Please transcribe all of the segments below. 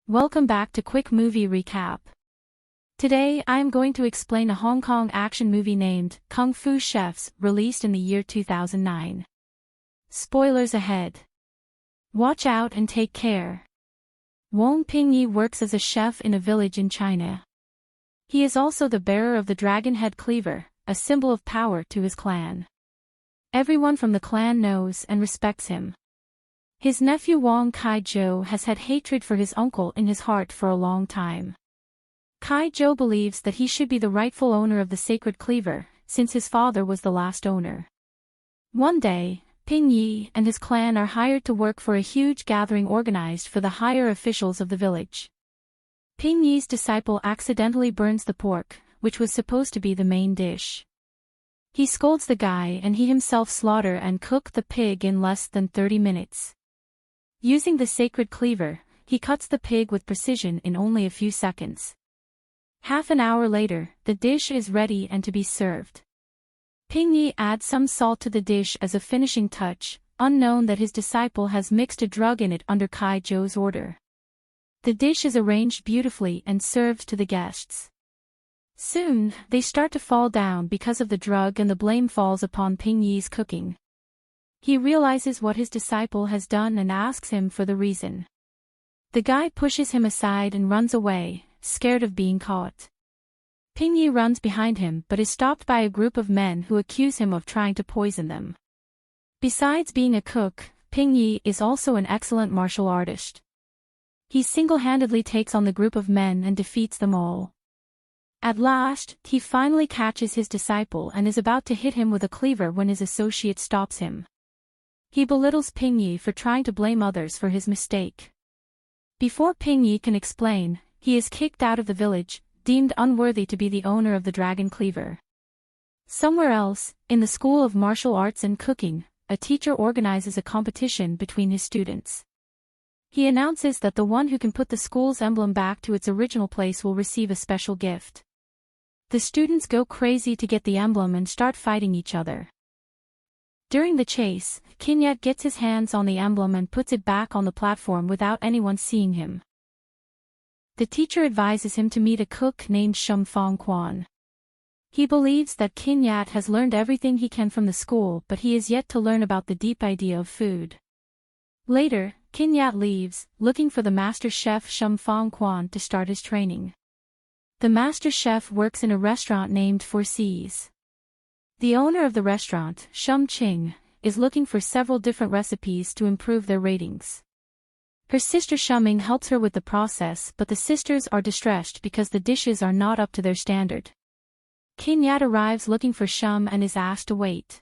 Welcome back to Quick Movie Recap. Today I am going to explain a Hong Kong action movie named Kung Fu Chefs, released in the year 2009. Spoilers ahead. Watch out and take care. Wong Pingyi works as a chef in a village in China. He is also the bearer of the dragon head cleaver, a symbol of power to his clan. Everyone from the clan knows and respects him. His nephew Wong Kai-jo has had hatred for his uncle in his heart for a long time. Kai-jo believes that he should be the rightful owner of the sacred cleaver, since his father was the last owner. One day, Ping Yi and his clan are hired to work for a huge gathering organized for the higher officials of the village. Ping Yi's disciple accidentally burns the pork, which was supposed to be the main dish. He scolds the guy and he himself slaughter and cook the pig in less than 30 minutes. Using the sacred cleaver, he cuts the pig with precision in only a few seconds. Half an hour later, the dish is ready and to be served. Ping Yi adds some salt to the dish as a finishing touch, unknown that his disciple has mixed a drug in it under Kai-jo's order. The dish is arranged beautifully and served to the guests. Soon, they start to fall down because of the drug and the blame falls upon Ping Yi's cooking. He realizes what his disciple has done and asks him for the reason. The guy pushes him aside and runs away, scared of being caught. Ping Yi runs behind him but is stopped by a group of men who accuse him of trying to poison them. Besides being a cook, Ping Yi is also an excellent martial artist. He single-handedly takes on the group of men and defeats them all. At last, he finally catches his disciple and is about to hit him with a cleaver when his associate stops him. He belittles Ping Yi for trying to blame others for his mistake. Before Ping Yi can explain, he is kicked out of the village, deemed unworthy to be the owner of the dragon cleaver. Somewhere else, in the School of Martial Arts and Cooking, a teacher organizes a competition between his students. He announces that the one who can put the school's emblem back to its original place will receive a special gift. The students go crazy to get the emblem and start fighting each other. During the chase, Kinyat gets his hands on the emblem and puts it back on the platform without anyone seeing him. The teacher advises him to meet a cook named Shum Fong Quan. He believes that Kinyat has learned everything he can from the school but he is yet to learn about the deep idea of food. Later, Kinyat leaves, looking for the master chef Shum Fong Quan to start his training. The master chef works in a restaurant named Four Seas. The owner of the restaurant, Shum Ching, is looking for several different recipes to improve their ratings. Her sister Shuming helps her with the process but the sisters are distressed because the dishes are not up to their standard. Kinyat arrives looking for Shum and is asked to wait.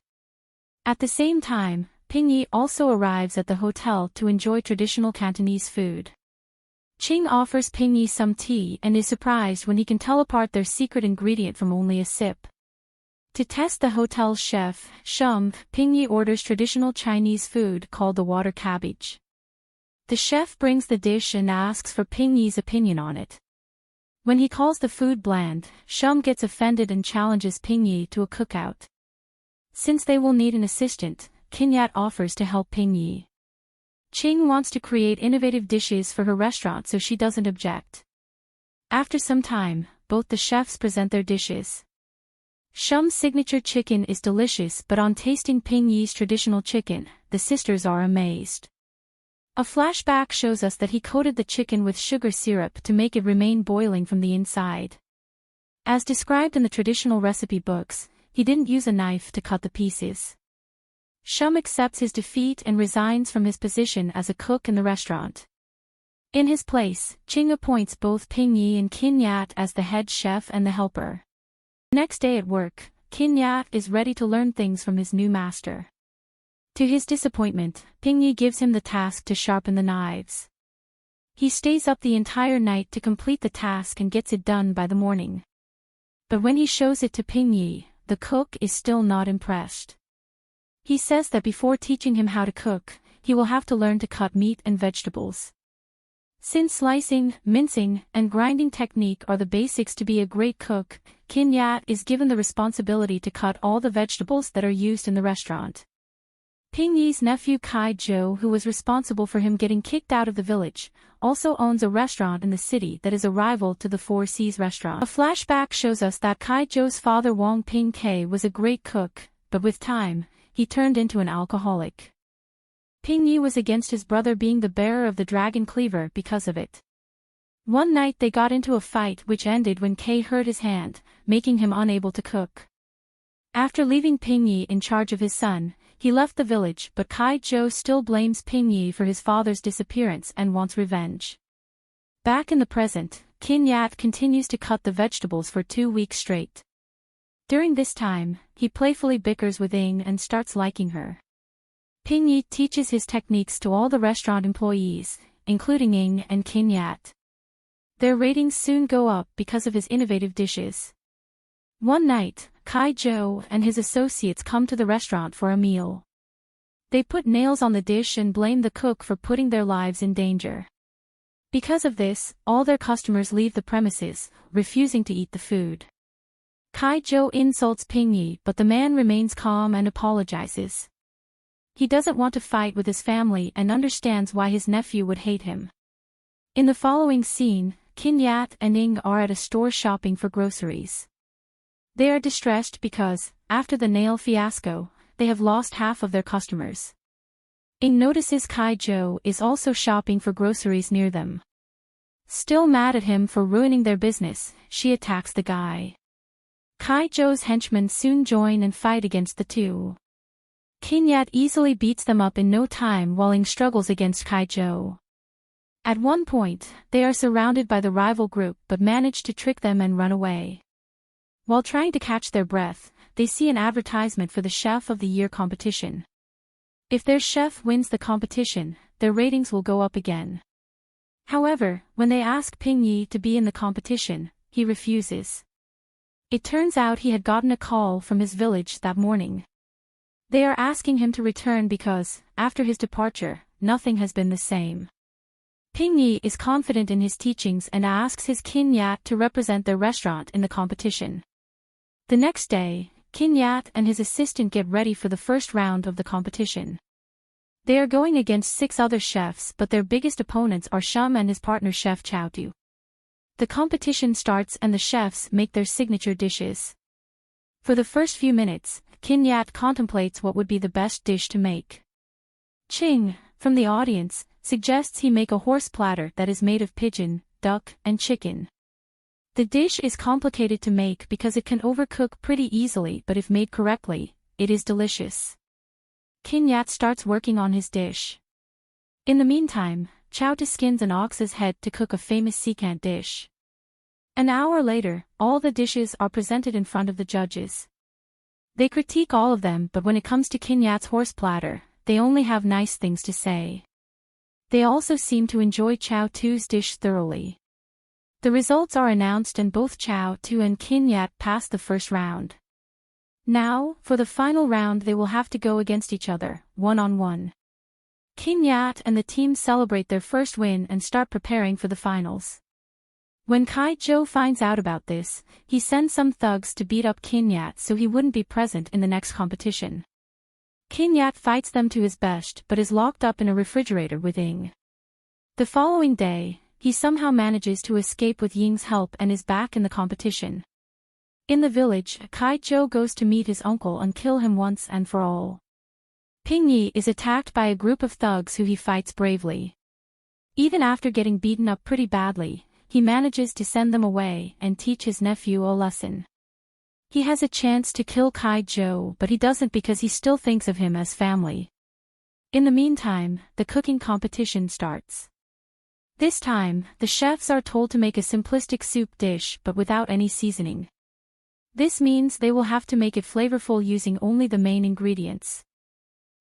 At the same time, Ping Yi also arrives at the hotel to enjoy traditional Cantonese food. Ching offers Ping Yi some tea and is surprised when he can tell apart their secret ingredient from only a sip. To test the hotel's chef, Shum, Ping Yi orders traditional Chinese food called the water cabbage. The chef brings the dish and asks for Ping Yi's opinion on it. When he calls the food bland, Shum gets offended and challenges Ping Yi to a cookout. Since they will need an assistant, Kinyat offers to help Ping Yi. Ching wants to create innovative dishes for her restaurant so she doesn't object. After some time, both the chefs present their dishes. Shum's signature chicken is delicious but on tasting Ping Yi's traditional chicken, the sisters are amazed. A flashback shows us that he coated the chicken with sugar syrup to make it remain boiling from the inside. As described in the traditional recipe books, he didn't use a knife to cut the pieces. Shum accepts his defeat and resigns from his position as a cook in the restaurant. In his place, Ching appoints both Ping Yi and Kinyat as the head chef and the helper. Next day at work, Kinyat is ready to learn things from his new master. To his disappointment, Ping Yi gives him the task to sharpen the knives. He stays up the entire night to complete the task and gets it done by the morning. But when he shows it to Ping Yi, the cook is still not impressed. He says that before teaching him how to cook, he will have to learn to cut meat and vegetables. Since slicing, mincing, and grinding technique are the basics to be a great cook, Kinyat is given the responsibility to cut all the vegetables that are used in the restaurant. Ping Yi's nephew Kai Zhou, who was responsible for him getting kicked out of the village, also owns a restaurant in the city that is a rival to the Four Seas restaurant. A flashback shows us that Kai Zhou's father Wang Ping Kai was a great cook, but with time, he turned into an alcoholic. Ping Yi was against his brother being the bearer of the dragon cleaver because of it. One night they got into a fight which ended when Kai hurt his hand, making him unable to cook. After leaving Ping Yi in charge of his son, he left the village, but Kai Zhou still blames Ping Yi for his father's disappearance and wants revenge. Back in the present, Qin Yat continues to cut the vegetables for 2 weeks straight. During this time, he playfully bickers with Ying and starts liking her. Ping Yi teaches his techniques to all the restaurant employees, including Ying and Qin Yat. Their ratings soon go up because of his innovative dishes. One night, Kai Zhou and his associates come to the restaurant for a meal. They put nails on the dish and blame the cook for putting their lives in danger. Because of this, all their customers leave the premises, refusing to eat the food. Kai Zhou insults Ping Yi, but the man remains calm and apologizes. He doesn't want to fight with his family and understands why his nephew would hate him. In the following scene, Qin Yat and Ying are at a store shopping for groceries. They are distressed because, after the nail fiasco, they have lost half of their customers. Ying notices Kai Zhou is also shopping for groceries near them. Still mad at him for ruining their business, she attacks the guy. Kai Zhou's henchmen soon join and fight against the two. Qin Yat easily beats them up in no time while Ying struggles against Kai Zhou. At one point, they are surrounded by the rival group but manage to trick them and run away. While trying to catch their breath, they see an advertisement for the Chef of the Year competition. If their chef wins the competition, their ratings will go up again. However, when they ask Ping Yi to be in the competition, he refuses. It turns out he had gotten a call from his village that morning. They are asking him to return because, after his departure, nothing has been the same. Ping Yi is confident in his teachings and asks his Qin Yat to represent their restaurant in the competition. The next day, Qin Yat and his assistant get ready for the first round of the competition. They are going against 6 other chefs, but their biggest opponents are Shum and his partner Chef Chao Tu. The competition starts and the chefs make their signature dishes. For the first few minutes, Qin Yat contemplates what would be the best dish to make. Ching, from the audience, suggests he make a horse platter that is made of pigeon, duck, and chicken. The dish is complicated to make because it can overcook pretty easily, but if made correctly, it is delicious. Qin Yat starts working on his dish. In the meantime, Chao Tu skins an ox's head to cook a famous secant dish. An hour later, all the dishes are presented in front of the judges. They critique all of them, but when it comes to Qin Yat's horse platter, they only have nice things to say. They also seem to enjoy Chao Tu's dish thoroughly. The results are announced and both Chao Tu and Qin Yat pass the first round. Now, for the final round they will have to go against each other, one-on-one. Qin Yat and the team celebrate their first win and start preparing for the finals. When Kai Zhou finds out about this, he sends some thugs to beat up Qin Yat so he wouldn't be present in the next competition. Qin Yat fights them to his best but is locked up in a refrigerator with Ying. The following day, he somehow manages to escape with Ying's help and is back in the competition. In the village, Kai Zhou goes to meet his uncle and kill him once and for all. Ping Yi is attacked by a group of thugs who he fights bravely. Even after getting beaten up pretty badly, he manages to send them away and teach his nephew a lesson. He has a chance to kill Kai Zhou, but he doesn't because he still thinks of him as family. In the meantime, the cooking competition starts. This time, the chefs are told to make a simplistic soup dish but without any seasoning. This means they will have to make it flavorful using only the main ingredients.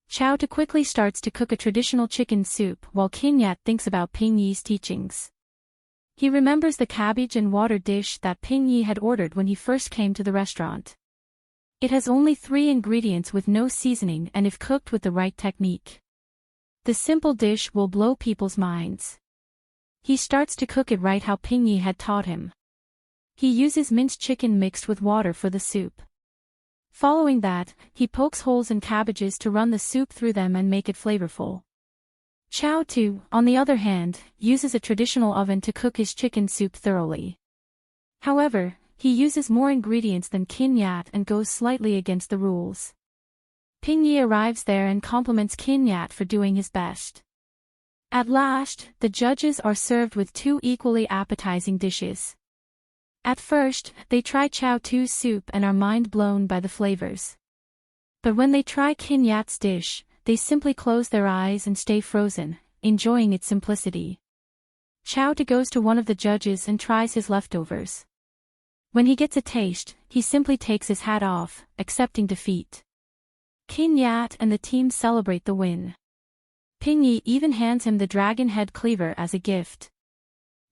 Chao Tu quickly starts to cook a traditional chicken soup while Qin Yat thinks about Ping Yi's teachings. He remembers the cabbage and water dish that Ping Yi had ordered when he first came to the restaurant. It has only 3 ingredients with no seasoning, and if cooked with the right technique, the simple dish will blow people's minds. He starts to cook it right how Ping Yi had taught him. He uses minced chicken mixed with water for the soup. Following that, he pokes holes in cabbages to run the soup through them and make it flavorful. Chow Tu, on the other hand, uses a traditional oven to cook his chicken soup thoroughly. However, he uses more ingredients than Kin Yat and goes slightly against the rules. Ping Yi arrives there and compliments Kin Yat for doing his best. At last, the judges are served with two equally appetizing dishes. At first, they try Chow Tu's soup and are mind-blown by the flavors. But when they try Kin Yat's dish, they simply close their eyes and stay frozen, enjoying its simplicity. Chow Tu goes to one of the judges and tries his leftovers. When he gets a taste, he simply takes his hat off, accepting defeat. Kin Yat and the team celebrate the win. Ping Yi even hands him the dragon head cleaver as a gift.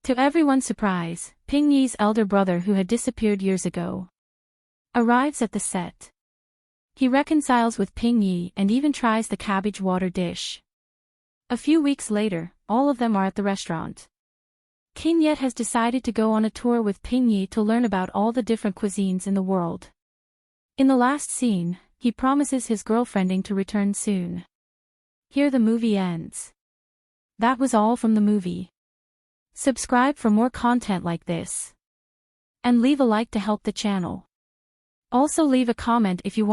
To everyone's surprise, Ping Yi's elder brother who had disappeared years ago arrives at the set. He reconciles with Ping Yi and even tries the cabbage water dish. A few weeks later, all of them are at the restaurant. Kin Yat has decided to go on a tour with Ping Yi to learn about all the different cuisines in the world. In the last scene, he promises his girlfriending to return soon. Here the movie ends. That was all from the movie. Subscribe for more content like this. And leave a like to help the channel. Also leave a comment if you want